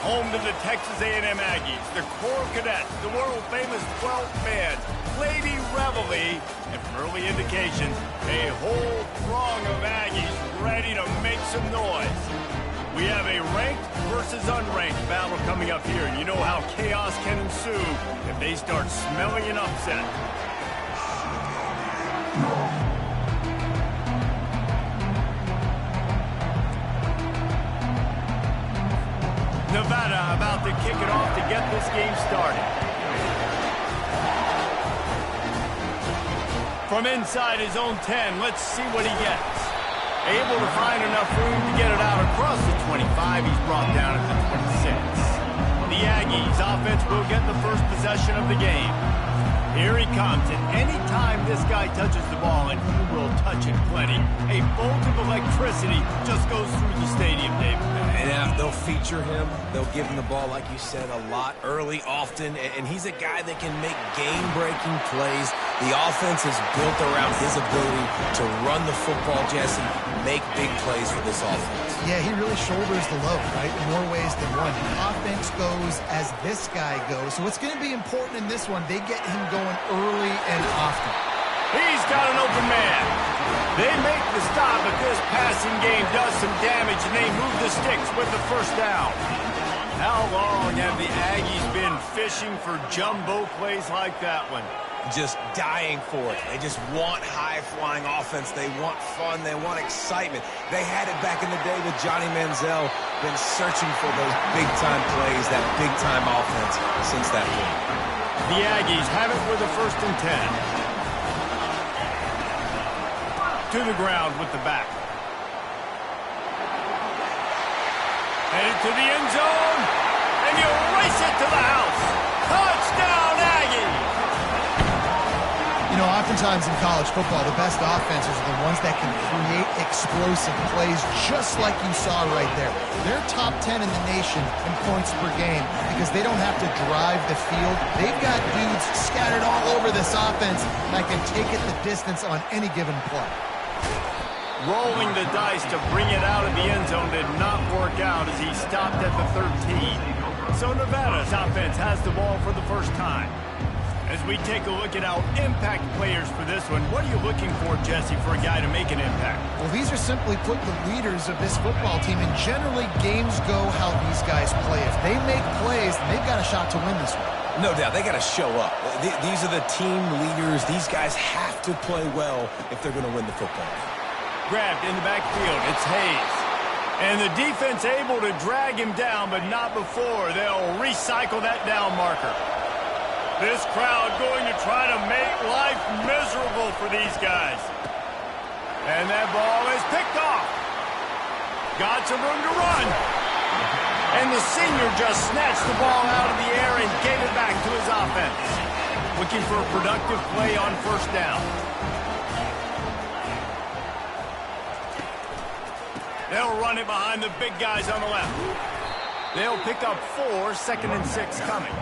Home to the Texas A&M Aggies, the Corps Cadets, the world-famous 12th man, Lady Reveille, and from early indications, a whole throng of Aggies ready to make some noise. We have a ranked versus unranked battle coming up here, and you know how chaos can ensue if they start smelling an upset. Nevada about to kick it off to get this game started. From inside his own 10, let's see what he gets. Able to find enough room to get it out across the 25. He's brought down at the 26. The Aggies offense will get the first possession of the game. Here he comes, and any time this guy touches the ball, and he will touch it plenty, a bolt of electricity just goes through the stadium, David. Yeah, they'll feature him. They'll give him the ball, like you said, a lot, early, often, and he's a guy that can make game-breaking plays. The offense is built around his ability to run the football, Jesse, make big plays for this offense. Yeah, he really shoulders the load, right, in more ways than one. The offense goes as this guy goes, so it's going to be important in this one. They get him going early and often. He's got an open man. They make the stop, but this passing game does some damage, and they move the sticks with the first down. How long have the Aggies been fishing for jumbo plays like that one? Just dying for it. They just want high-flying offense. They want fun. They want excitement. They had it back in the day with Johnny Manziel. Been searching for those big-time plays, that big-time offense since that point. The Aggies have it with a 1st and 10. To the ground with the back. Headed to the end zone, and you race it to the house. Touchdown, Aggies! You know, oftentimes in college football, the best offenses are the ones that can create explosive plays, just like you saw right there. They're top 10 in the nation in points per game because they don't have to drive the field. They've got dudes scattered all over this offense that can take it the distance on any given play. Rolling the dice to bring it out of the end zone did not work out as he stopped at the 13. So Nevada's offense has the ball for the first time. As we take a look at our impact players for this one, what are you looking for, Jesse, for a guy to make an impact? Well, these are simply put the leaders of this football team, and generally games go how these guys play. If they make plays, they've got a shot to win this one. No doubt, they got to show up. These are the team leaders. These guys have to play well if they're going to win the football game. Grabbed in the backfield, it's Hayes. And the defense able to drag him down, but not before. They'll recycle that down marker. This crowd going to try to make life miserable for these guys. And that ball is picked off. Got some room to run. And the senior just snatched the ball out of the air and gave it back to his offense. Looking for a productive play on 1st down. They'll run it behind the big guys on the left. They'll pick up 4, 2nd and 6 coming.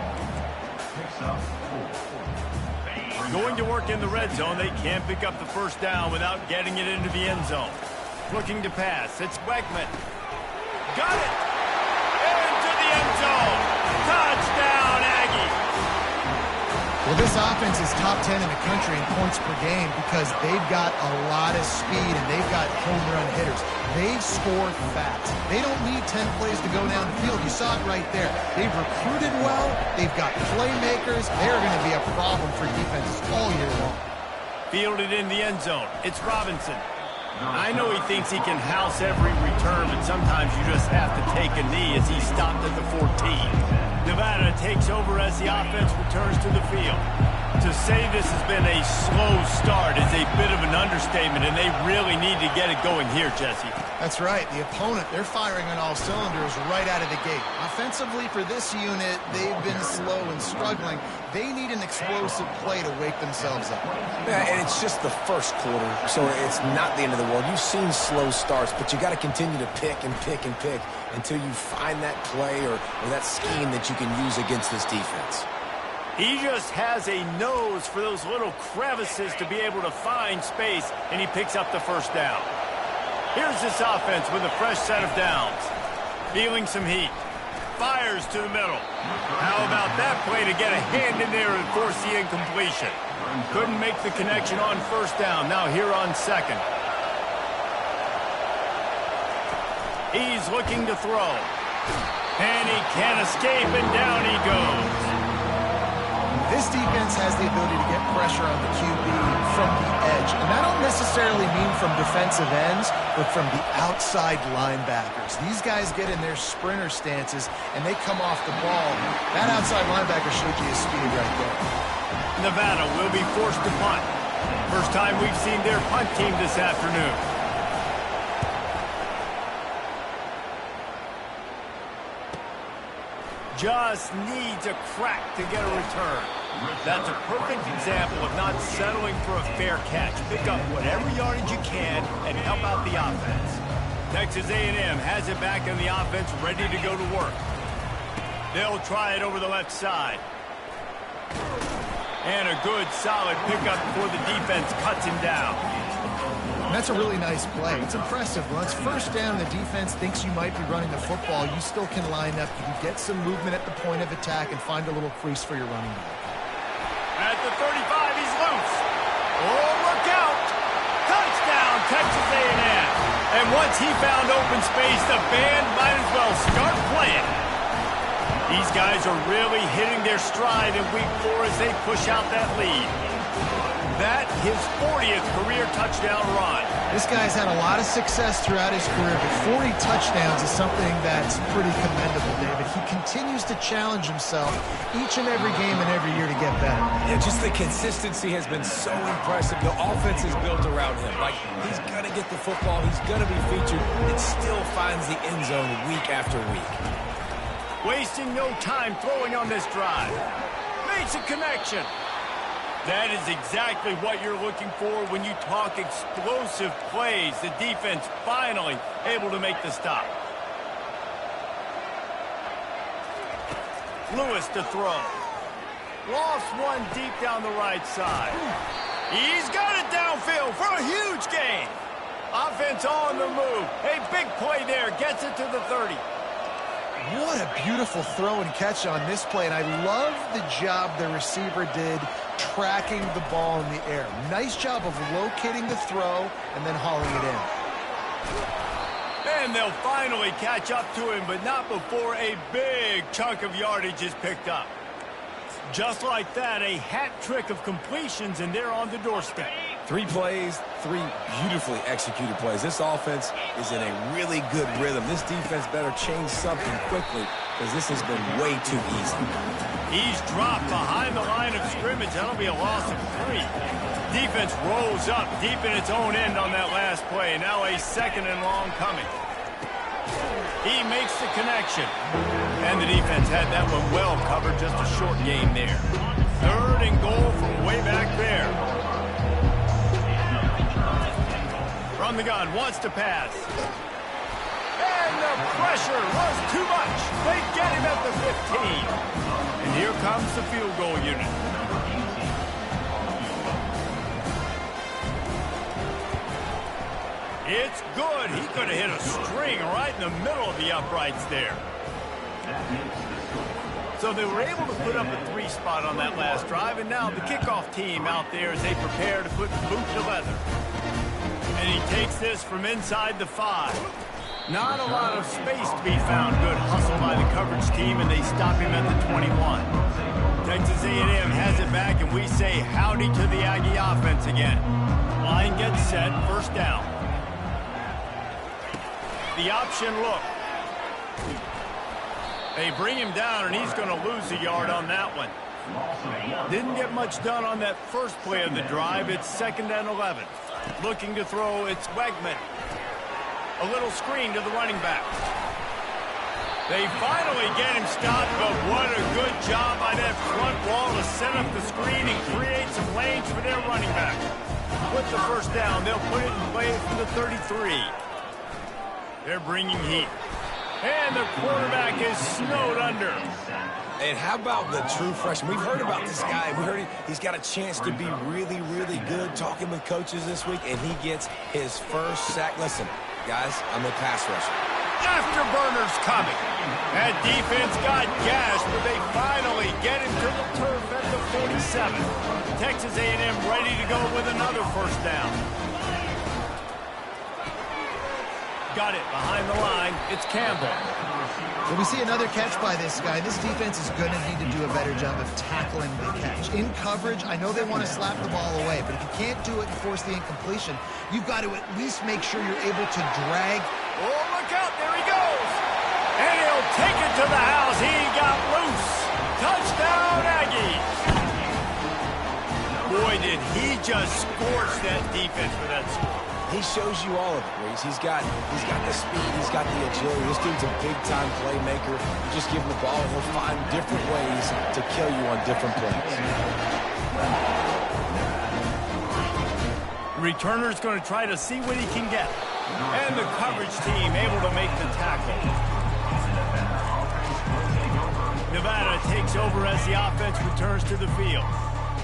Going to work in the red zone. They can't pick up the 1st down without getting it into the end zone. Looking to pass. It's Weckman. Got it! Into the end zone. Touchdown, Aggies! Well, this offense is top 10 in the country in points per game because they've got a lot of speed and they've got home run hitters. They score fast. They don't need 10 plays to go down the field. You saw it right there. They've recruited well. They've got playmakers. They're going to be a problem for defenses all year long. Fielded in the end zone. It's Robinson. I know he thinks he can house every return, but sometimes you just have to take a knee as he stopped at the 14. Nevada takes over as the offense returns to the field. To say this has been a slow start is a bit of an understatement, and they really need to get it going here, Jesse. That's right. The opponent, they're firing on all cylinders right out of the gate. Offensively for this unit, they've been slow and struggling. They need an explosive play to wake themselves up. Yeah, and it's just the 1st quarter, so it's not the end of the world. You've seen slow starts, but you got to continue to pick and pick and pick until you find that play or that scheme that you can use against this defense. He just has a nose for those little crevices to be able to find space, and he picks up the 1st down. Here's this offense with a fresh set of downs. Feeling some heat. fires to the middle. How about that play to get a hand in there and force the incompletion? Couldn't make the connection on first down. Now here on second. He's looking to throw. And he can't escape, and down he goes. This defense has the ability to get pressure on the QB from the edge. And I don't necessarily mean from defensive ends, but from the outside linebackers. These guys get in their sprinter stances, and they come off the ball. That outside linebacker shows you his speed right there. Nevada will be forced to punt. First time we've seen their punt team this afternoon. Just needs a crack to get a return. That's a perfect example of not settling for a fair catch. Pick up whatever yardage you can and help out the offense. Texas A&M has it back in the offense, ready to go to work. They'll try it over the left side. And a good, solid pickup before the defense cuts him down. And that's a really nice play. It's impressive. Once first down, the defense thinks you might be running the football. You still can line up. You can get some movement at the point of attack and find a little crease for your running back. At the 35, he's loose. Oh, look out! Touchdown, Texas A&M. And once he found open space, the band might as well start playing. These guys are really hitting their stride in week 4 as they push out that lead. That, his 40th career touchdown run. This guy's had a lot of success throughout his career, but 40 touchdowns is something that's pretty commendable, David. He continues to challenge himself each and every game and every year to get better. Yeah, just the consistency has been so impressive. The offense is built around him. Like, he's going to get the football, he's going to be featured, and still finds the end zone week after week. Wasting no time throwing on this drive. Makes a connection. That is exactly what you're looking for when you talk explosive plays. The defense finally able to make the stop. Lewis to throw. Lost one deep down the right side. He's got it downfield for a huge gain. Offense on the move. A big play there. Gets it to the 30. What a beautiful throw and catch on this play, and I love the job the receiver did tracking the ball in the air. Nice job of locating the throw and then hauling it in. And they'll finally catch up to him, but not before a big chunk of yardage is picked up. Just like that, a hat trick of completions, and they're on the doorstep. 3 plays, 3 beautifully executed plays. This offense is in a really good rhythm. This defense better change something quickly because this has been way too easy. He's dropped behind the line of scrimmage. That'll be a loss of 3. Defense rolls up deep in its own end on that last play. Now a second and long coming. He makes the connection. And the defense had that one well covered. Just a short gain there. 3rd and goal from way back there. From the gun, wants to pass. And the pressure was too much. They get him at the 15. And here comes the field goal unit. It's good. He could have hit a string right in the middle of the uprights there. So they were able to put up a 3 spot on that last drive, and now the kickoff team out there as they prepare to put boot to leather. And he takes this from inside the 5. Not a lot of space to be found. Good hustle by the coverage team, and they stop him at the 21. Texas A&M has it back, and we say howdy to the Aggie offense again. Line gets set, first down. The option look. They bring him down, and he's going to lose a yard on that one. Didn't get much done on that first play of the drive. It's 2nd and 11. Looking to throw, it's Wegman. A little screen to the running back. They finally get him stopped, but what a good job by that front wall to set up the screen and create some lanes for their running back. With the first down, they'll put it in play from the 33. They're bringing heat. And the quarterback is snowed under. And how about the true freshman? We've heard about this guy. We heard he's got a chance to be really, really good talking with coaches this week, and he gets his first sack. Listen, guys, I'm a pass rusher. Afterburners coming. That defense got gashed, but they finally get him to the turf at the 47. Texas A&M ready to go with another first down. Got it behind the line. It's Campbell. Well, we see another catch by this guy. This defense is going to need to do a better job of tackling the catch. In coverage, I know they want to slap the ball away, but if you can't do it and force the incompletion, you've got to at least make sure you're able to drag. Oh, look out. There he goes. And he'll take it to the house. He got loose. Touchdown, Aggies. Boy, did he just scorch that defense for that score. He shows you all of it, Reese. He's got the speed, he's got the agility. This dude's a big-time playmaker. You just give him the ball, and he'll find different ways to kill you on different plays. Returner's going to try to see what he can get. And the coverage team able to make the tackle. Nevada takes over as the offense returns to the field.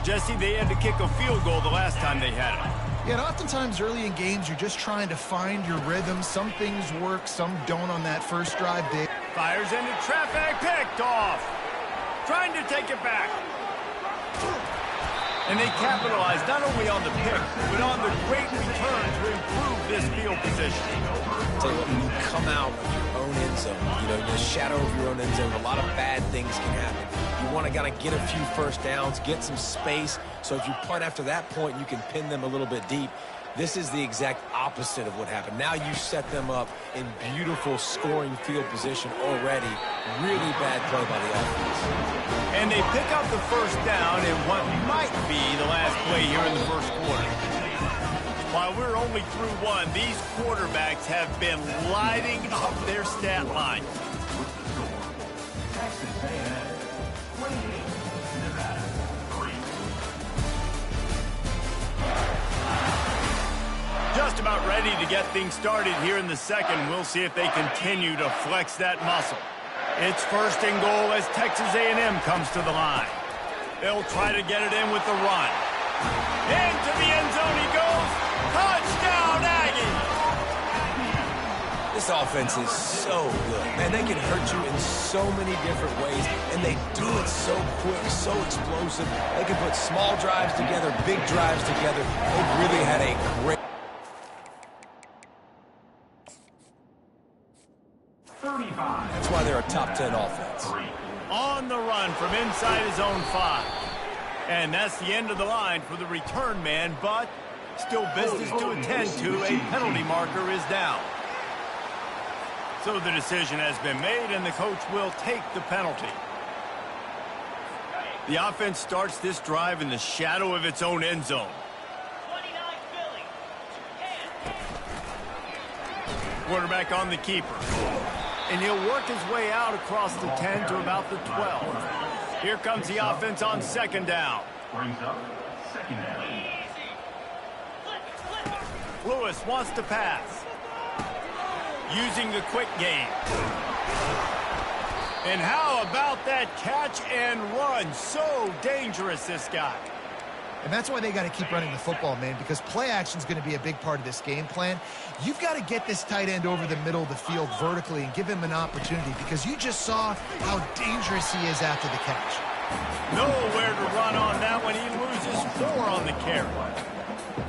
Jesse, they had to kick a field goal the last time they had it. Yeah, and oftentimes early in games, you're just trying to find your rhythm. Some things work, some don't on that first drive. Fires into traffic, picked off. Trying to take it back. And they capitalized not only on the pick, but on the great return to improve this field position. Tell you what, when you come out of your own end zone, the shadow of your own end zone, a lot of bad things can happen. You want to kind of get a few first downs, get some space, so if you punt after that point, you can pin them a little bit deep. This is the exact opposite of what happened. Now you set them up in beautiful scoring field position already. Really bad play by the offense. And they pick up the first down in what might be the last play here in the first quarter. While we're only through one, these quarterbacks have been lighting up their stat line. Just about ready to get things started here in the second. We'll see if they continue to flex that muscle. It's first and goal as Texas A&M comes to the line. They'll try to get it in with the run. Into the end zone he goes. Touchdown, Aggie! This offense is so good. Man, they can hurt you in so many different ways, and they do it so quick, so explosive. They can put small drives together, big drives together. They've really had a great... 35. That's why they're a top 10 offense. On the run from inside his own 5. And that's the end of the line for the return man, but still business to attend to. A penalty marker is down. So the decision has been made, and the coach will take the penalty. The offense starts this drive in the shadow of its own end zone. Quarterback on the keeper. And he'll work his way out across the 10 to about the 12. Here comes the offense on second down. Brings up second down. Lewis wants to pass. Using the quick game. And how about that catch and run? So dangerous, this guy. And that's why they got to keep running the football, man, because play action is going to be a big part of this game plan. You've got to get this tight end over the middle of the field vertically and give him an opportunity, because you just saw how dangerous he is after the catch. Nowhere to run on that one. He loses 4 on the carry.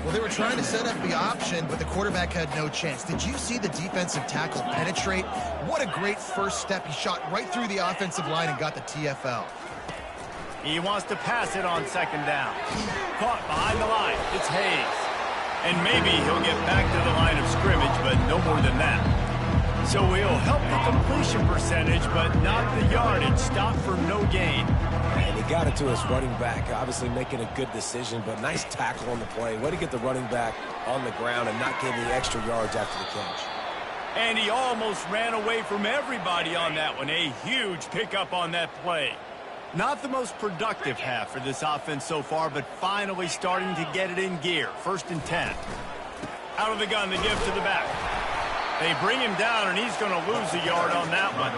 Well, they were trying to set up the option, but the quarterback had no chance. Did you see the defensive tackle penetrate? What a great first step. He shot right through the offensive line and got the TFL. He wants to pass it on second down. Caught behind the line. It's Hayes. And maybe he'll get back to the line of scrimmage, but no more than that. So he'll help the completion percentage, but not the yardage. Stop for no gain. And he got it to his running back, obviously making a good decision, but nice tackle on the play. Way to get the running back on the ground and not getting the extra yards after the catch. And he almost ran away from everybody on that one. A huge pickup on that play. Not the most productive half for this offense so far, but finally starting to get it in gear. First and 10. Out of the gun, the give to the back. They bring him down, and he's going to lose a yard on that one.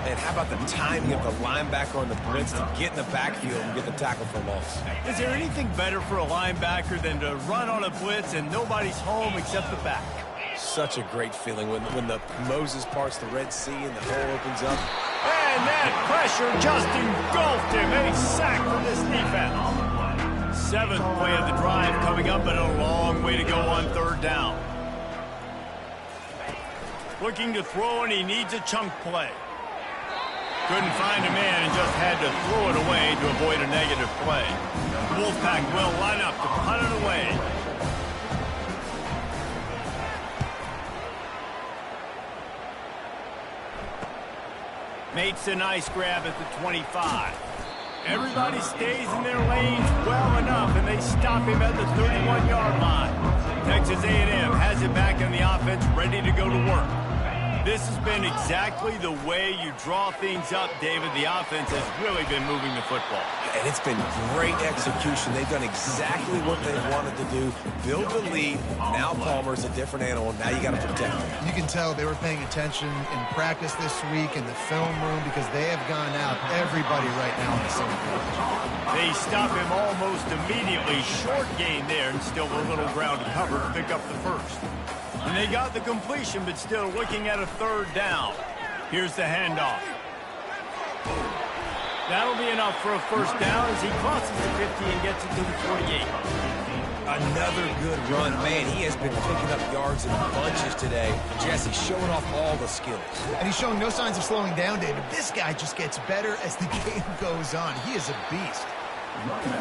And how about the timing of the linebacker on the blitz to get in the backfield and get the tackle for loss? Is there anything better for a linebacker than to run on a blitz and nobody's home except the back? Such a great feeling when the Moses parts the Red Sea and the hole opens up. And that pressure just engulfed him. A sack for this defense. 7th play of the drive coming up, but a long way to go on 3rd down. Looking to throw, and he needs a chunk play. Couldn't find a man and just had to throw it away to avoid a negative play. The Wolfpack will line up to punt it away. Makes a nice grab at the 25. Everybody stays in their lanes well enough, and they stop him at the 31-yard line. Texas A&M has it back in the offense, ready to go to work. This has been exactly the way you draw things up, David. The offense has really been moving the football. And it's been great execution. They've done exactly what they wanted to do. Build the lead. Now Palmer's a different animal. Now you got to protect him. You can tell they were paying attention in practice this week in the film room because they have gone out everybody right now on the same page. They stop him almost immediately. Short gain there, and still a little ground to cover to pick up the first. And they got the completion, but still looking at a 3rd down. Here's the handoff. That'll be enough for a first down as he crosses the 50 and gets it to the 48. Another good run. Man, he has been picking up yards in bunches today. Jesse showing off all the skills. And he's showing no signs of slowing down, David. This guy just gets better as the game goes on. He is a beast.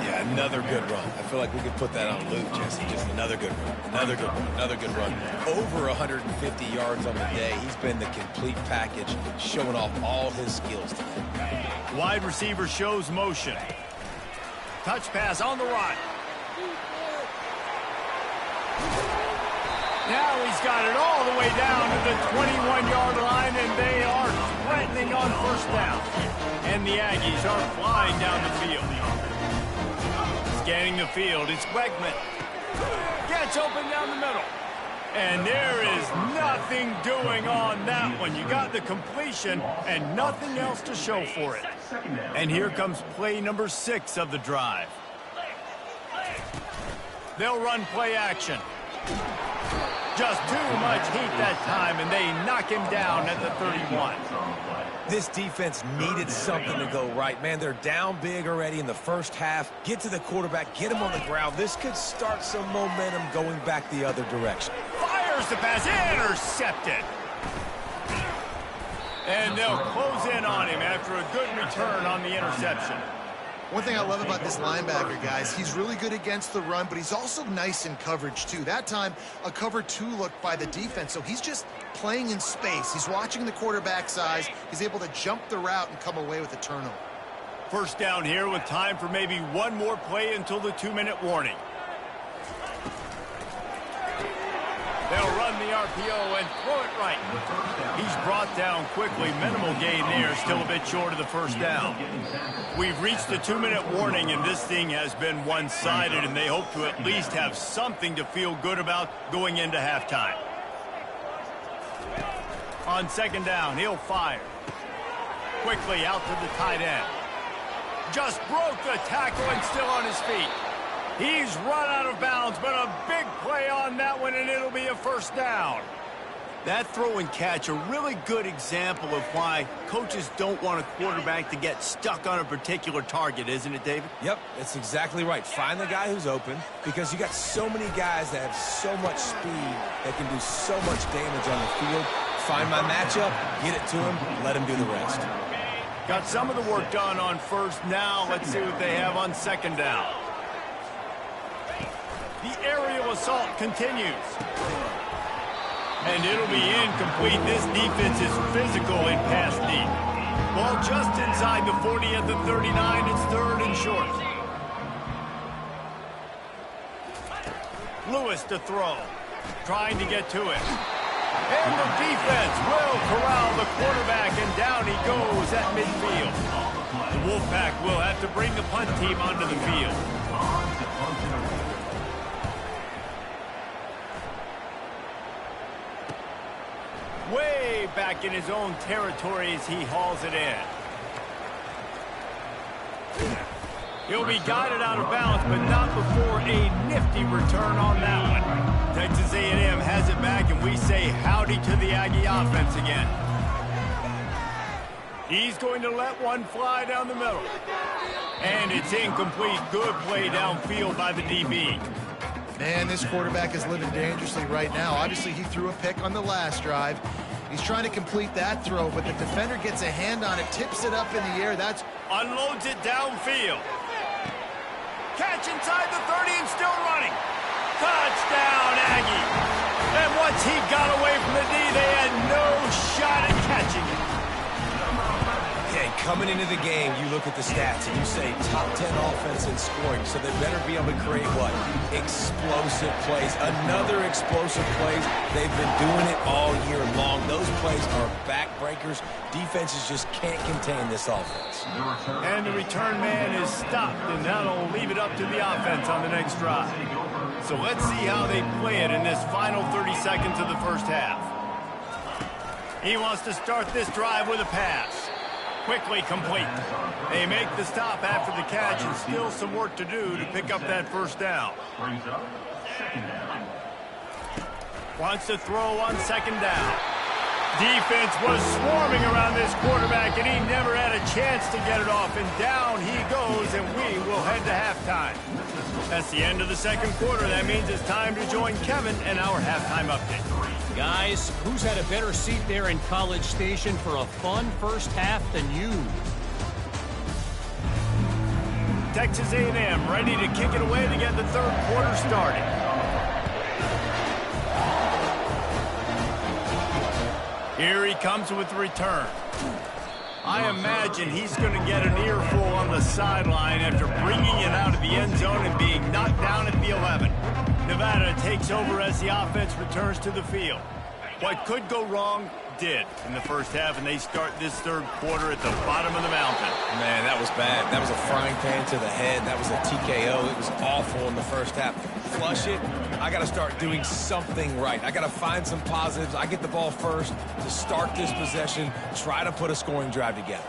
Yeah, another good run. I feel like we could put that on loop, Jesse. Just another good run. Another good run. Another good run. Over 150 yards on the day. He's been the complete package, showing off all his skills today. Wide receiver shows motion. Touch pass on the run. Now he's got it all the way down to the 21-yard line, and they are threatening on first down. And the Aggies are flying down the field. Scanning the field, it's Wegman. Gets open down the middle. And there is nothing doing on that one. You got the completion and nothing else to show for it. And here comes play number 6 of the drive. They'll run play action. Just too much heat that time, and they knock him down at the 31. This defense needed something to go right. Man, they're down big already in the first half. Get to the quarterback, get him on the ground. This could start some momentum going back the other direction. Fires the pass, intercepted. And they'll close in on him after a good return on the interception. One thing I love about this linebacker, guys, he's really good against the run, but he's also nice in coverage, too. That time, a cover 2 look by the defense, so he's just playing in space. He's watching the quarterback's eyes. He's able to jump the route and come away with a turnover. First down here with time for maybe one more play until the 2-minute warning. They'll run the RPO and throw it right. He's brought down quickly. Minimal gain there, still a bit short of the first down. We've reached the 2-minute warning, and this thing has been one-sided, and they hope to at least have something to feel good about going into halftime. On second down, he'll fire. Quickly out to the tight end. Just broke the tackle and still on his feet. He's run out of bounds, but a big play on that one, and it'll be a first down. That throw and catch, a really good example of why coaches don't want a quarterback to get stuck on a particular target, isn't it, David? Yep, that's exactly right. Find the guy who's open, because you got so many guys that have so much speed that can do so much damage on the field. Find my matchup, get it to him, let him do the rest. Got some of the work done on first. Now let's see what they have on second down. The aerial assault continues. And it'll be incomplete. This defense is physical in pass deep. Ball just inside the 40 at the 39. It's 3rd and short. Lewis to throw. Trying to get to it. And the defense will corral the quarterback, and down he goes at midfield. The Wolfpack will have to bring the punt team onto the field. Way back in his own territory as he hauls it in. He'll be guided out of bounds, but not before a nifty return on that one. Texas A&M has it back, and we say howdy to the Aggie offense again. He's going to let one fly down the middle. And it's incomplete. Good play downfield by the DB. Man, this quarterback is living dangerously right now. Obviously, he threw a pick on the last drive. He's trying to complete that throw, but the defender gets a hand on it, tips it up in the air. That's unloads it downfield. Catch inside the 30 and still running. Touchdown, Aggie. And once he got away from the knee, they had no shot at catching it. Okay, coming into the game, you look at the stats and you say top 10 offense in scoring, so they better be able to create what? Explosive plays. Another explosive plays. They've been doing it all year long. Those plays are backbreakers. Defenses just can't contain this offense. And the return man is stopped, and that'll leave it up to the offense on the next drive. So let's see how they play it in this final 30 seconds of the first half. He wants to start this drive with a pass. Quickly complete. They make the stop after the catch, and still some work to do to pick up that first down. Brings up second down. Wants to throw on second down. Defense was swarming around this quarterback, and he never had a chance to get it off. And down he goes, and we will head to halftime. That's the end of the second quarter. That means it's time to join Kevin and our halftime update. Guys, who's had a better seat there in College Station for a fun first half than you? Texas A&M ready to kick it away to get the third quarter started. Here he comes with the return. I imagine he's going to get an earful on the sideline after bringing it out of the end zone and being knocked down at the 11. Nevada takes over as the offense returns to the field. What could go wrong did in the first half, and they start this third quarter at the bottom of the mountain. Man, that was bad. That was a frying pan to the head. That was a TKO. It was awful in the first half. Flush it. I got to start doing something right. I got to find some positives. I get the ball first to start this possession, try to put a scoring drive together.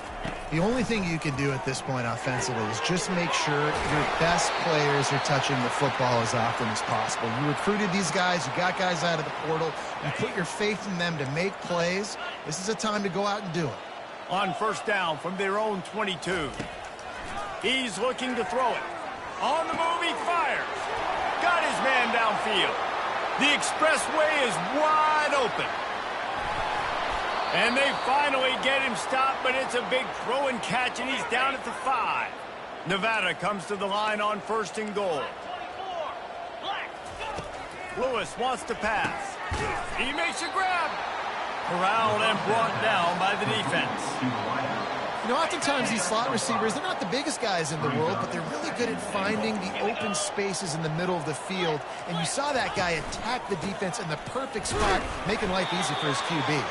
the only thing you can do at this point offensively is just make sure your best players are touching the football as often as possible. You recruited these guys, you got guys out of the portal, you put your faith in them to make plays. This is a time to go out and do it. On first down from their own 22. He's looking to throw it. On the move, he fires. Got his man downfield. The expressway is wide open. And they finally get him stopped, but it's a big throw and catch, and he's down at the 5. Nevada comes to the line on first and goal. Lewis wants to pass. He makes a grab. Corralled and brought down by the defense. You know, oftentimes these slot receivers, they're not the biggest guys in the world, but they're really good at finding the open spaces in the middle of the field. And you saw that guy attack the defense in the perfect spot, making life easy for his QB.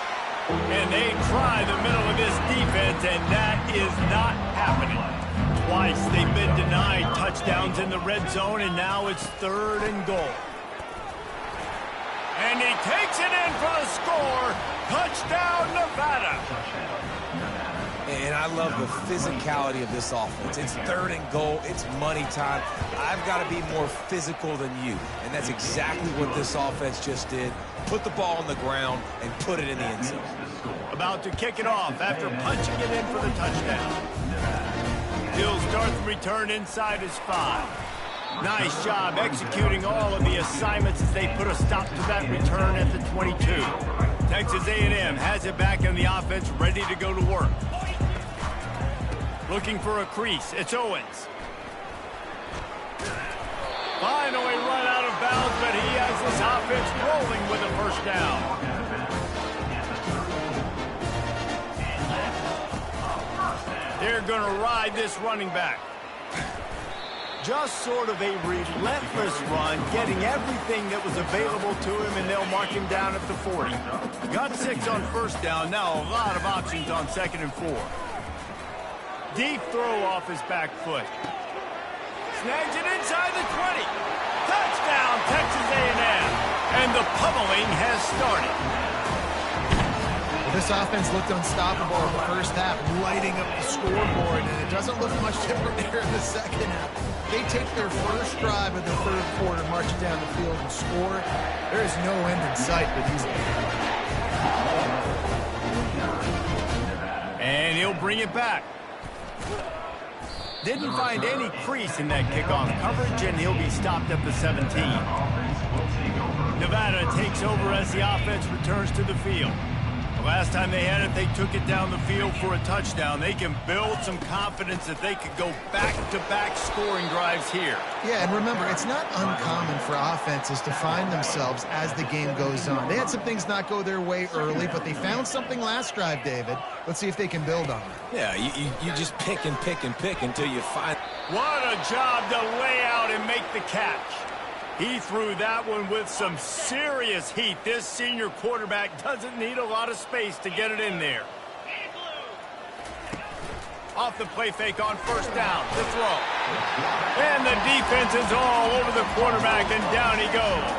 And they try the middle of this defense, and that is not happening. Twice they've been denied touchdowns in the red zone, and now it's third and goal. And he takes it in for the score. Touchdown, Nevada. And I love the physicality of this offense. It's third and goal. It's money time. I've got to be more physical than you. And that's exactly what this offense just did. Put the ball on the ground and put it in the end zone. About to kick it off after punching it in for the touchdown. He'll start the return inside his 5. Nice job executing all of the assignments as they put a stop to that return at the 22. Texas A&M has it back in the offense, ready to go to work. Looking for a crease. It's Owens. Finally run out of bounds, but he has this offense rolling with a first down. They're going to ride this running back. Just sort of a relentless run, getting everything that was available to him, and they'll mark him down at the 40. Got 6 on first down. Now a lot of options on second and 4. Deep throw off his back foot. Snags it inside the 20. Touchdown, Texas A&M. And the pummeling has started. Well, This offense looked unstoppable in the first half, lighting up the scoreboard, and it doesn't look much different there in the second half. They take their first drive of the third quarter, march it down the field, and score. There is no end in sight for these guys. And he'll bring it back. Didn't find any crease in that kickoff coverage, and he'll be stopped at the 17. Nevada takes over as the offense returns to the field. The last time they had it, they took it down the field for a touchdown. They can build some confidence that they could go back-to-back scoring drives here. Yeah, and remember, it's not uncommon for offenses to find themselves as the game goes on. They had some things not go their way early, but they found something last drive, David. Let's see if they can build on it. Yeah, you just pick and pick and pick until you find... What a job to lay out and make the catch. He threw that one with some serious heat. This senior quarterback doesn't need a lot of space to get it in there. Off the play fake on first down. The throw. And the defense is all over the quarterback, and down he goes.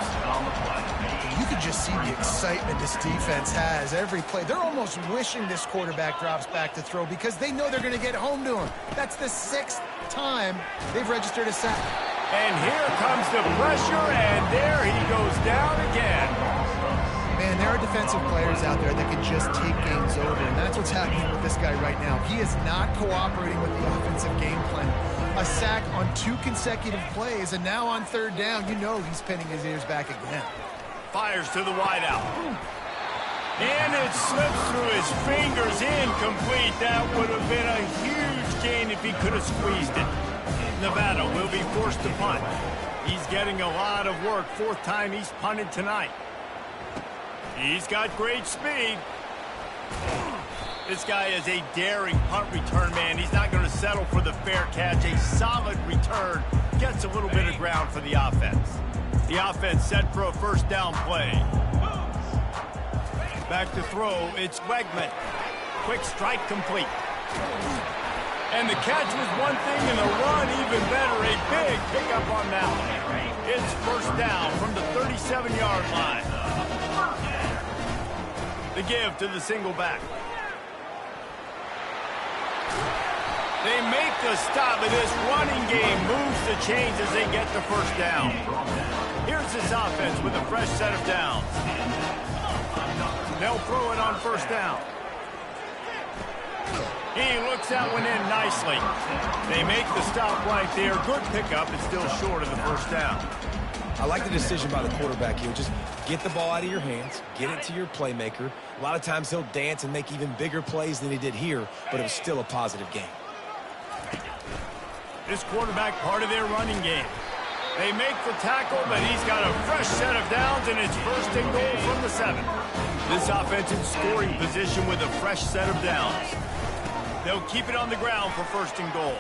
You can just see the excitement this defense has every play. They're almost wishing this quarterback drops back to throw because they know they're going to get home to him. That's the 6th time they've registered a sack. And here comes the pressure, and there he goes down again. Man, there are defensive players out there that can just take games over, and that's what's happening with this guy right now. He is not cooperating with the offensive game plan. A sack on 2 consecutive plays, and now on third down, you know he's pinning his ears back again. Fires to the wideout. And it slips through his fingers, incomplete. That would have been a huge gain if he could have squeezed it. Nevada will be forced to punt. He's getting a lot of work. 4th time he's punted tonight. He's got great speed. This guy is a daring punt return man. He's not going to settle for the fair catch. A solid return gets a little bit of ground for the offense. The offense set for a first down play. Back to throw. It's Wegman. Quick strike complete. And the catch was one thing, and the run even better. A big pickup on that one. It's first down from the 37-yard line. The give to the single back. They make the stop, and this running game moves the chains as they get the first down. Here's this offense with a fresh set of downs. They'll throw it on first down. He looks that one in nicely. They make the stop right there. Good pickup. It's still short of the first down. I like the decision by the quarterback here. Just get the ball out of your hands, get it to your playmaker. A lot of times he'll dance and make even bigger plays than he did here, but it was still a positive game. This quarterback part of their running game. They make the tackle, but he's got a fresh set of downs, and it's first and goal from the 7. This offense in scoring position with a fresh set of downs. They'll keep it on the ground for first and goal.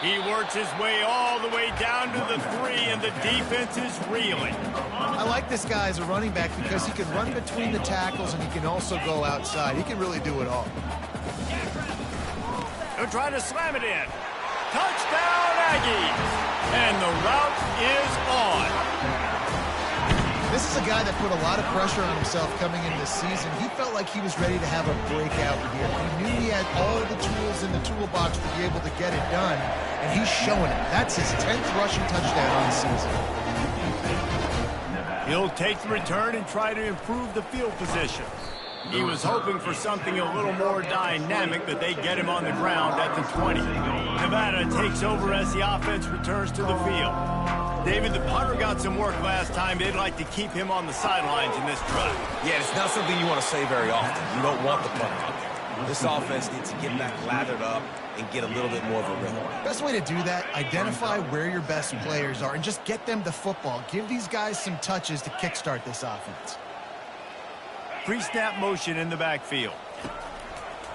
He works his way all the way down to the 3, and the defense is reeling. I like this guy as a running back because he can run between the tackles and he can also go outside. He can really do it all. They're trying to slam it in. Touchdown, Aggies! And the route is on. This is a guy that put a lot of pressure on himself coming into this season. He felt like he was ready to have a breakout year. He knew he had all the tools in the toolbox to be able to get it done, and he's showing it. That's his 10th rushing touchdown on the season. He'll take the return and try to improve the field position. He was hoping for something a little more dynamic, but they get him on the ground at the 20. Nevada takes over as the offense returns to the field. David, the punter got some work last time. They'd like to keep him on the sidelines in this drive. Yeah, it's not something you want to say very often. You don't want the punter out there. This offense needs to get back lathered up and get a little bit more of a rhythm. Best way to do that, identify where your best players are and just get them the football. Give these guys some touches to kickstart this offense. Pre-snap motion in the backfield.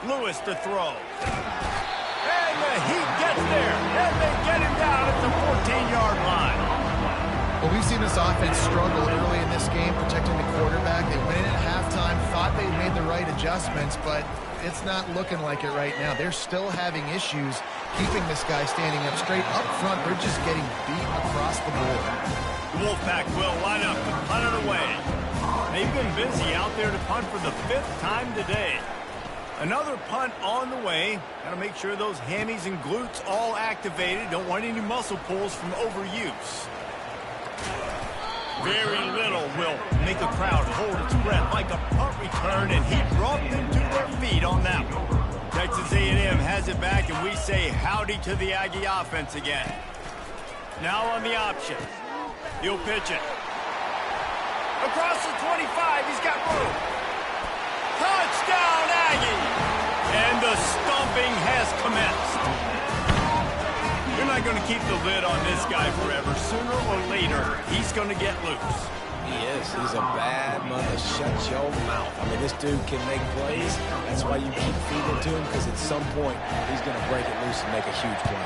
Lewis to throw. And the heat gets there. And they get him down at the 14-yard line. Well, we've seen this offense struggle early in this game protecting the quarterback. They went in at halftime, thought they made the right adjustments, but it's not looking like it right now. They're still having issues keeping this guy standing up straight. Up front, they're just getting beat across the board. The Wolfpack will line up to punt it away. They've been busy out there to punt for the 5th time today. Another punt on the way. Got to make sure those hammies and glutes all activated. Don't want any muscle pulls from overuse. Very little will make a crowd hold its breath like a punt return, and he brought them to their feet on that one. Texas A&M has it back, and we say howdy to the Aggie offense again. Now on the option. He'll pitch it. Across the 25, he's got room. Touchdown, Aggie! And the stomping has commenced. You're not going to keep the lid on this guy forever. Sooner or later, he's going to get loose. He is. He's a bad mother. Shut your mouth. I mean, this dude can make plays. That's why you keep feeding to him, because at some point, he's going to break it loose and make a huge play.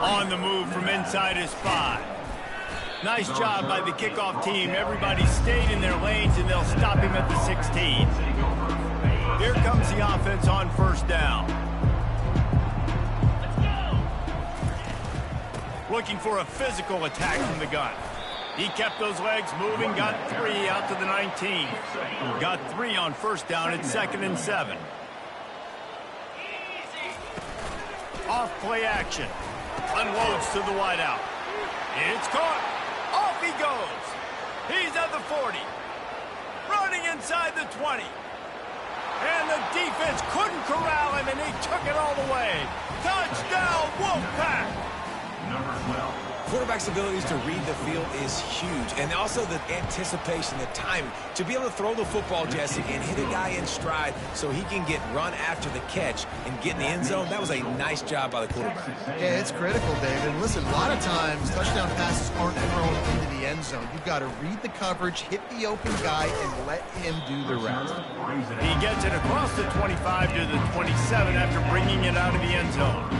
On the move from inside his 5. Nice job by the kickoff team. Everybody stayed in their lanes, and they'll stop him at the 16. Here comes the offense on first down. Looking for a physical attack from the gun. He kept those legs moving, got 3 out to the 19. Got 3 on first down at 2nd and 7. Off play action. Unloads to the wideout. It's caught. Off he goes. He's at the 40. Running inside the 20. And the defense couldn't corral him, and he took it all the way. Touchdown, Wolfpack! Number 12. Quarterback's abilities to read the field is huge, and also the anticipation, the timing. To be able to throw the football, Jesse, and hit a guy in stride so he can get run after the catch and get in the end zone, that was a nice job by the quarterback. Yeah, it's critical, David. And listen, a lot of times, touchdown passes aren't thrown into the end zone. You've got to read the coverage, hit the open guy, and let him do the rest. He gets it across the 25 to the 27 after bringing it out of the end zone.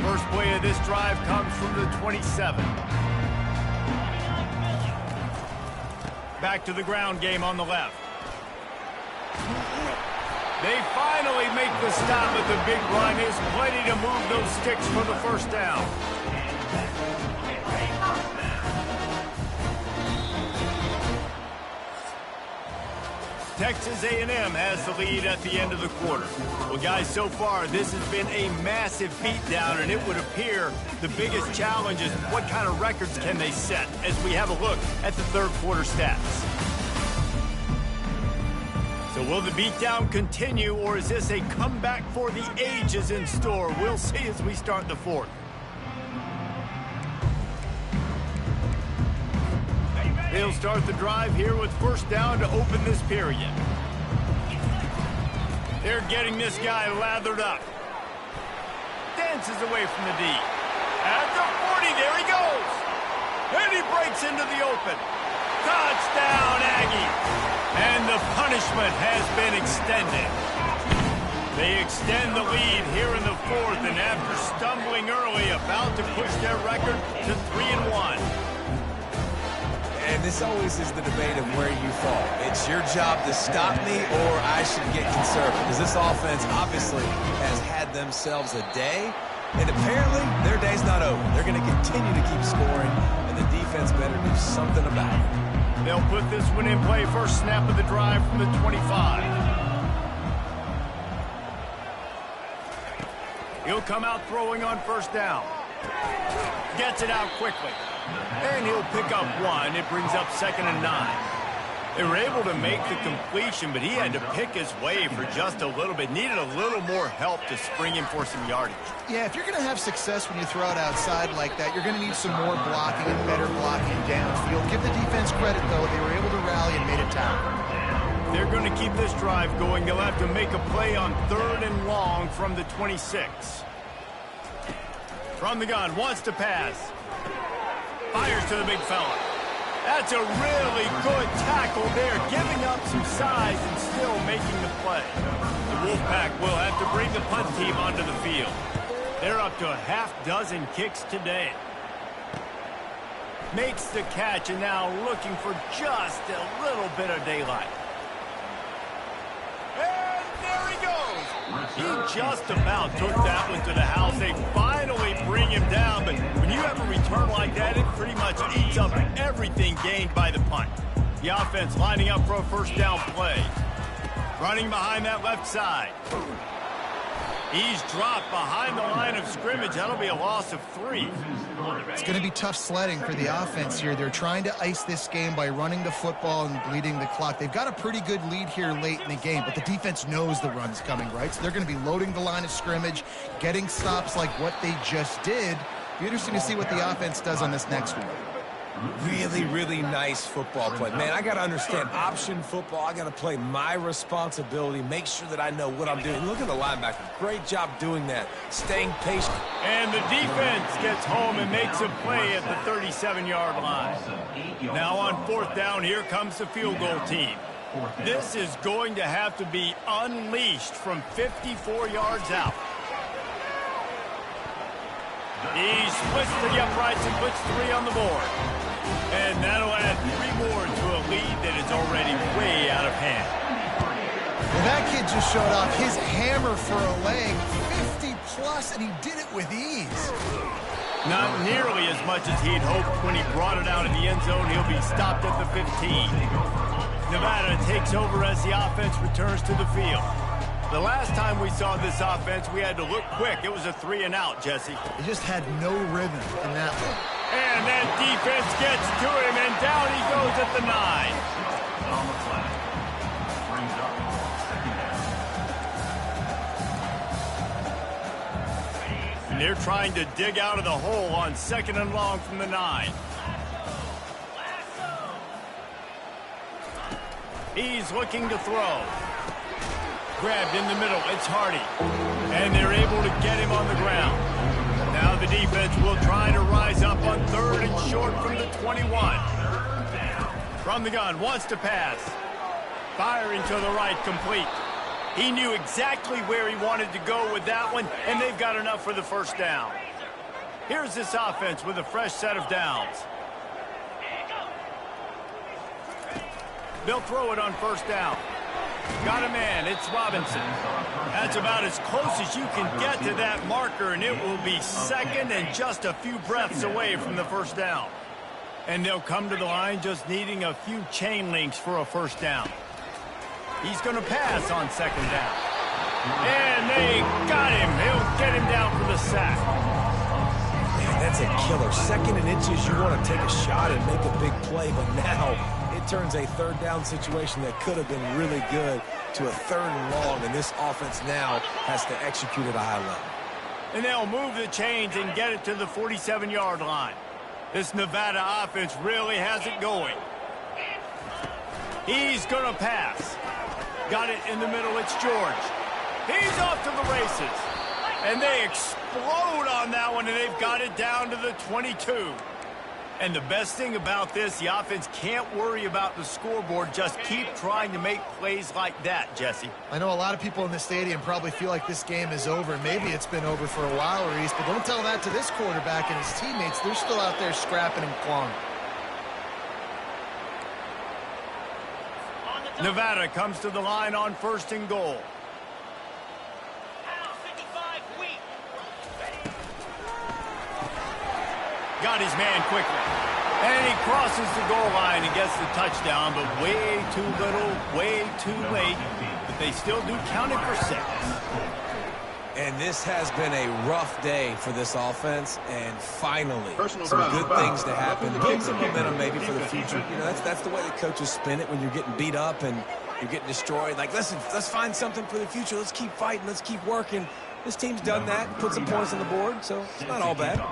First play of this drive comes from the 27. Back to the ground game on the left. They finally make the stop, but the big run is plenty to move those sticks for the first down. Texas A&M has the lead at the end of the quarter. Well, guys, so far, this has been a massive beatdown, and it would appear the biggest challenge is what kind of records can they set as we have a look at the third quarter stats. So will the beatdown continue, or is this a comeback for the ages in store? We'll see as we start the fourth. They'll start the drive here with first down to open this period. They're getting this guy lathered up. Dances away from the D. At the 40, there he goes. And he breaks into the open. Touchdown, Aggie. And the punishment has been extended. They extend the lead here in the fourth, and after stumbling early, about to push their record to 3-1. And this always is the debate of where you fall. It's your job to stop me, or I should get conservative. Because this offense obviously has had themselves a day, and apparently their day's not over. They're going to continue to keep scoring, and the defense better do something about it. They'll put this one in play. First snap of the drive from the 25. He'll come out throwing on first down. Gets it out quickly. And he'll pick up 1. It brings up 2nd and 9. They were able to make the completion, but he had to pick his way for just a little bit. Needed a little more help to spring him for some yardage. Yeah, if you're going to have success when you throw it outside like that, you're going to need some more blocking and better blocking downfield. Give the defense credit, though. They were able to rally and made a tackle. They're going to keep this drive going. They'll have to make a play on 3rd and long from the 26. From the gun, wants to pass. Fires to the big fella. That's a really good tackle there, giving up some size and still making the play. The Wolfpack will have to bring the punt team onto the field. They're up to a half-dozen kicks today. Makes the catch, and now looking for just a little bit of daylight. And there he goes. He just about took that one to the house. They finally bring him down, but when you have a return like that, it pretty much eats up everything gained by the punt. The offense lining up for a first down play. Running behind that left side. He's dropped behind the line of scrimmage. That'll be a loss of 3. It's going to be tough sledding for the offense here. They're trying to ice this game by running the football and bleeding the clock. They've got a pretty good lead here late in the game, but the defense knows the run's coming, right? So they're going to be loading the line of scrimmage, getting stops like what they just did. Be interesting to see what the offense does on this next one. Really, really nice football play. Man, I got to understand option football. I got to play my responsibility, make sure that I know what I'm doing. Look at the linebacker. Great job doing that, staying patient. And the defense gets home and makes a play at the 37-yard line. Now on 4th down, here comes the field goal team. This is going to have to be unleashed from 54 yards out. He splits to the uprights and puts 3 on the board. And that'll add 3 more to a lead that is already way out of hand. Well, that kid just showed off his hammer for a leg, 50-plus, and he did it with ease. Not nearly as much as he'd hoped when he brought it out in the end zone. He'll be stopped at the 15. Nevada takes over as the offense returns to the field. The last time we saw this offense, we had to look quick. It was a 3-and-out, Jesse. He just had no rhythm in that one. And that defense gets to him, and down he goes at the 9. On the flag. Brings up second down. And they're trying to dig out of the hole on 2nd and long from the 9. He's looking to throw. Grabbed in the middle, it's Hardy. And they're able to get him on the ground. Now the defense will try to rise up on 3rd and short from the 21. From the gun, wants to pass. Firing to the right, complete. He knew exactly where he wanted to go with that one, and they've got enough for the first down. Here's this offense with a fresh set of downs. They'll throw it on 1st down. Got a man, it's Robinson. That's about as close as you can get to that marker, and it will be 2nd and just a few breaths away from the first down. And they'll come to the line just needing a few chain links for a first down. He's going to pass on 2nd down. And they got him. He'll get him down for the sack. Man, that's a killer. 2nd and inches, you want to take a shot and make a big play, but now turns a 3rd down situation that could have been really good to a 3rd and long, and this offense now has to execute at a high level. And they'll move the chains and get it to the 47-yard line. This Nevada offense really has it going. He's going to pass. Got it in the middle, it's George. He's off to the races. And they explode on that one, and they've got it down to the 22. And the best thing about this, the offense can't worry about the scoreboard. Just keep trying to make plays like that, Jesse. I know a lot of people in the stadium probably feel like this game is over. Maybe it's been over for a while, Reese, but don't tell that to this quarterback and his teammates. They're still out there scrapping and clawing. Nevada comes to the line on 1st and goal. Got his man quickly. And he crosses the goal line and gets the touchdown, but way too little, way too late. But they still do count it for 6. And this has been a rough day for this offense, and finally, some good things to happen. Build some momentum maybe for the future. You know, that's the way the coaches spin it when you're getting beat up and you're getting destroyed. Like, listen, let's find something for the future. Let's keep fighting. Let's keep working. This team's done that, put some points on the board, so it's not all bad.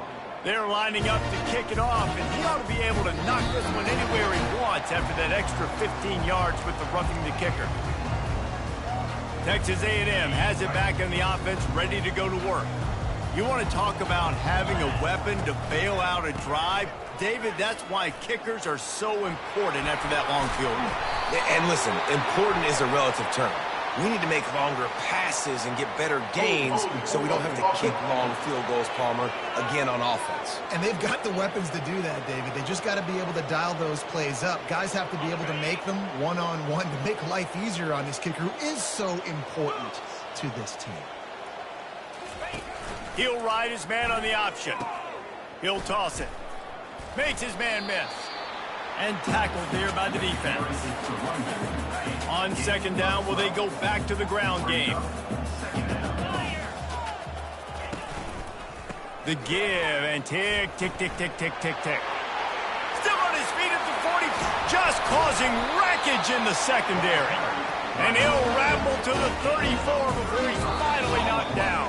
They're lining up to kick it off, and he ought to be able to knock this one anywhere he wants after that extra 15 yards with the roughing the kicker. Texas A&M has it back in the offense, ready to go to work. You want to talk about having a weapon to bail out a drive? David, that's why kickers are so important after that long field goal. And listen, important is a relative term. We need to make longer passes and get better gains so we don't have to kick long field goals, Palmer, again on offense. And they've got the weapons to do that, David. They just got to be able to dial those plays up. Guys have to be able to make them one-on-one to make life easier on this kicker, who is so important. to this team. He'll ride his man on the option. He'll toss it. Makes his man miss. And tackled there by the defense. On second down, will they go back to the ground game? The give and tick, tick, tick, tick, tick, tick, tick. Still on his feet at the 40, just causing wreckage in the secondary. And he'll ramble to the 34 before he's finally knocked down.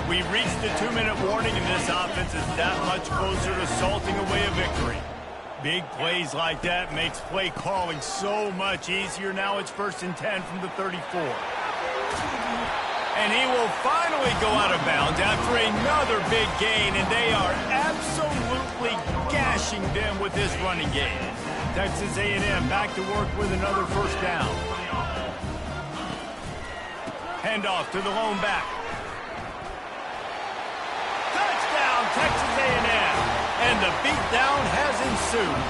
We've reached the 2-minute warning, and this offense is that much closer to salting away a victory. Big plays like that makes play calling so much easier. Now it's 1st and 10 from the 34. And he will finally go out of bounds after another big gain, and they are absolutely gashing them with this running game. Texas A&M back to work with another 1st down. Handoff to the lone back. Touchdown, Texas A&M. And the beatdown has ensued.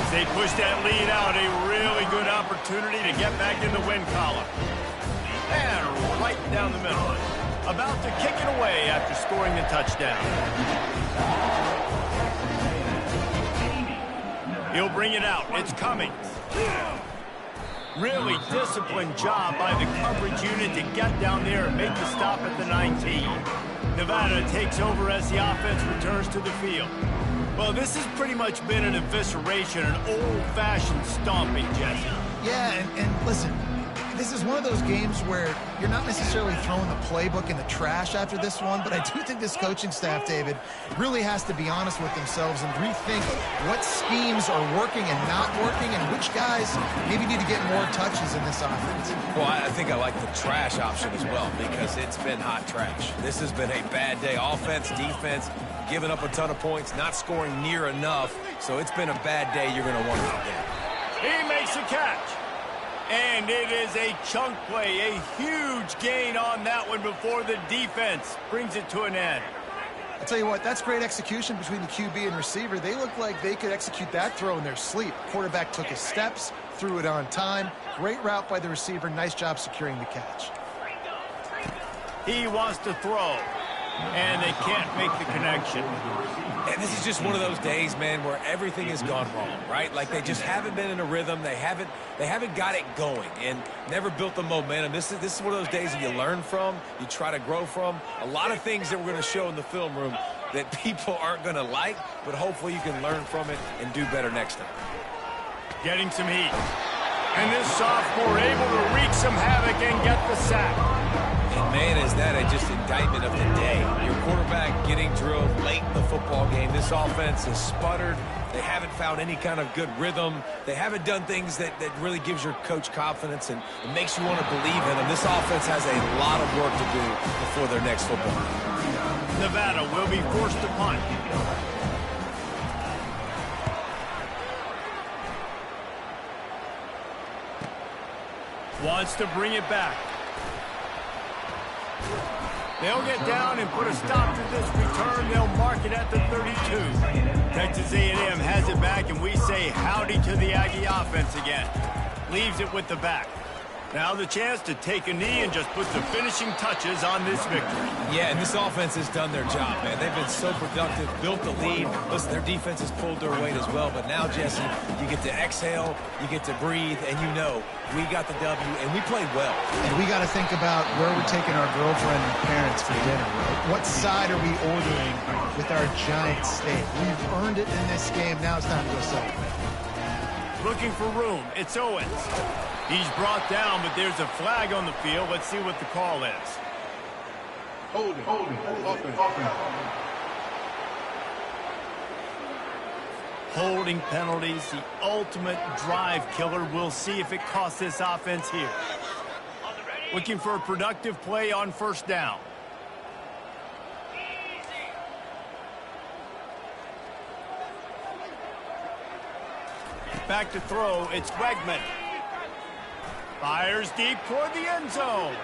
As they push that lead out, a really good opportunity to get back in the win column. And right down the middle. About to kick it away after scoring the touchdown. He'll bring it out. It's Cummings. Really disciplined job by the coverage unit to get down there and make the stop at the 19. Nevada takes over as the offense returns to the field. Well, this has pretty much been an evisceration, an old-fashioned stomping, Jesse. Yeah, and listen, this is one of those games where you're not necessarily throwing the playbook in the trash after this one, but I do think this coaching staff, David, really has to be honest with themselves and rethink what schemes are working and not working and which guys maybe need to get more touches in this offense. Well, I think I like the trash option as well because it's been hot trash. This has been a bad day. Offense, defense, giving up a ton of points, not scoring near enough. So it's been a bad day you're going to want to get. He makes a catch. And it is a chunk play, a huge gain on that one before the defense brings it to an end. I'll tell you what, that's great execution between the QB and receiver. They look like they could execute that throw in their sleep. Quarterback took his steps, threw it on time. Great route by the receiver. Nice job securing the catch. He wants to throw, and they can't make the connection. And this is just one of those days, man, where everything has gone wrong, right? Like they just haven't been in a rhythm. They haven't got it going and never built the momentum. This is one of those days that you learn from, you try to grow from. A lot of things that we're going to show in the film room that people aren't going to like, but hopefully you can learn from it and do better next time. Getting some heat. And this sophomore able to wreak some havoc and get the sack. And man, is that just indictment of the day. Your quarterback getting drilled late in the football game. This offense has sputtered. They haven't found any kind of good rhythm. They haven't done things that really gives your coach confidence and makes you want to believe in them. This offense has a lot of work to do before their next football game. Nevada will be forced to punt. Wants to bring it back. They'll get down and put a stop to this return. They'll mark it at the 32. Texas A&M has it back, and we say howdy to the Aggie offense again. Leaves it with the back. Now the chance to take a knee and just put the finishing touches on this victory. Yeah, and this offense has done their job, man. They've been so productive, built the lead. Listen, their defense has pulled their weight as well. But now, Jesse, you get to exhale, you get to breathe, and you know we got the W, and we played well. And we got to think about where we're taking our girlfriend and parents for dinner, right? What side are we ordering with our giant steak? We've earned it in this game. Now it's time to go celebrate. Looking for room. It's Owens. He's brought down, but there's a flag on the field. Let's see what the call is. Holding. Holding penalties, the ultimate drive killer. We'll see if it costs this offense here. Looking for a productive play on 1st down. Back to throw, it's Wegman. Fires deep toward the end zone.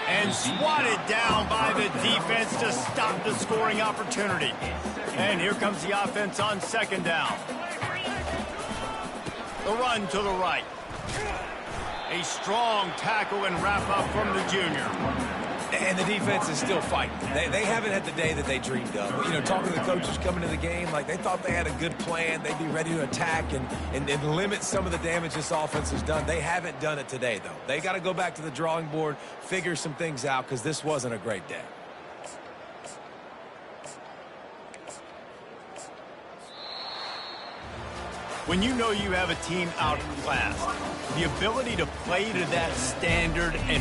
And swatted down by the defense to stop the scoring opportunity. And here comes the offense on 2nd down. The run to the right. A strong tackle and wrap-up from the junior. And the defense is still fighting. They haven't had the day that they dreamed of. You know, talking to the coaches coming to the game, like they thought they had a good plan. They'd be ready to attack and limit some of the damage this offense has done. They haven't done it today, though. They got to go back to the drawing board, figure some things out, because this wasn't a great day. When you know you have a team outclassed, the ability to play to that standard and